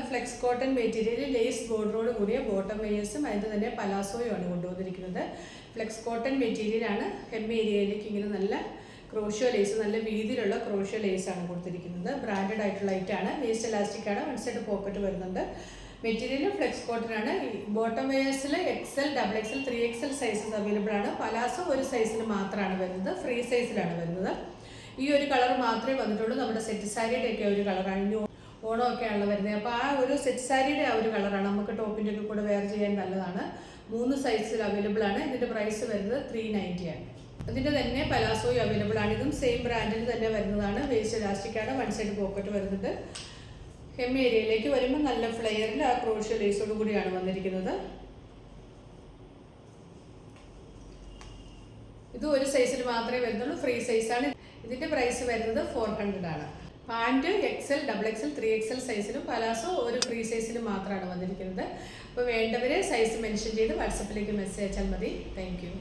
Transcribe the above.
Flex cotton material lace ബോർഡറോട് കൂടിയ bottom വെയേഴ്സും അതിൻ്റെ തന്നെ പലാസോയുമാണ് കൊണ്ടുവന്നിരിക്കുന്നത്. ഫ്ലെക്സ് കോട്ടൺ മെറ്റീരിയലാണ്. ഹെം ഏരിയയിലേക്ക് ഇങ്ങനെ നല്ല ക്രോഷ്യോ ലേസ്, നല്ല വീതിയിലുള്ള ക്രോഷ്യോ ലേസാണ് കൊടുത്തിരിക്കുന്നത്. ബ്രാൻഡഡ് ആയിട്ടുള്ള ഐറ്റാണ്. വേസ്റ്റ് ഇലാസ്റ്റിക് ആണ്. 1 സൈഡ് പോക്കറ്റ് വരുന്നുണ്ട്. മെറ്റീരിയൽ ഫ്ലെക്സ് കോട്ടൺ ആണ്. ബോട്ടം വെയേഴ്സിൽ XL, XXL, 3XL sizes available ആണ്. പലാസോ ഒരു സൈസിൽ മാത്രമാണ് വരുന്നത്, ഫ്രീ സൈസിലാണ് വരുന്നത്. ഈ ഒരു കളർ മാത്രമേ വന്നിട്ടുള്ളൂ. നമ്മുടെ സെറ്റ് സാരിയുടെ ഒക്കെ ഒരു കളറാണ്. ഇനി ഓണമൊക്കെയാണല്ലോ വരുന്നത്. അപ്പോൾ ആ ഒരു സെറ്റ് സാരിയുടെ ആ ഒരു കളറാണ്. നമുക്ക് ടോപ്പിൻ്റെ ഒക്കെ കൂടെ വെയർ ചെയ്യാൻ നല്ലതാണ്. 3 സൈസിൽ അവൈലബിൾ ആണ്. ഇതിൻ്റെ പ്രൈസ് വരുന്നത് 390 ആണ്. അതിൻ്റെ തന്നെ പലാസോയും അവൈലബിൾ ആണ്. ഇതും സെയിം ബ്രാൻഡിൽ തന്നെ വരുന്നതാണ്. വേസ്റ്റ് ഇലാസ്റ്റിക് ആണ്. 1 സൈഡ് പോക്കറ്റ് വരുന്നുണ്ട്. ഹെം ഏരിയയിലേക്ക് വരുമ്പോൾ നല്ല ഫ്ലെയറിൽ ആ ക്രോഷ്യോ ലേസോട് കൂടിയാണ് വന്നിരിക്കുന്നത്. ഇത് ഒരു സൈസിൽ മാത്രമേ വരുന്നുള്ളൂ, ഫ്രീ സൈസാണ്. ഇതിൻ്റെ പ്രൈസ് വരുന്നത് 400 ആണ്. പാൻറ്റ് XL, XXL, 3XL സൈസിലും പലാസോ ഒരു ഫ്രീ സൈസിലും മാത്രമാണ് വന്നിരിക്കുന്നത്. അപ്പോൾ വേണ്ടവരെ സൈസ് മെൻഷൻ ചെയ്ത് വാട്സപ്പിലേക്ക് മെസ്സേജ് അയച്ചാൽ മതി. Thank you.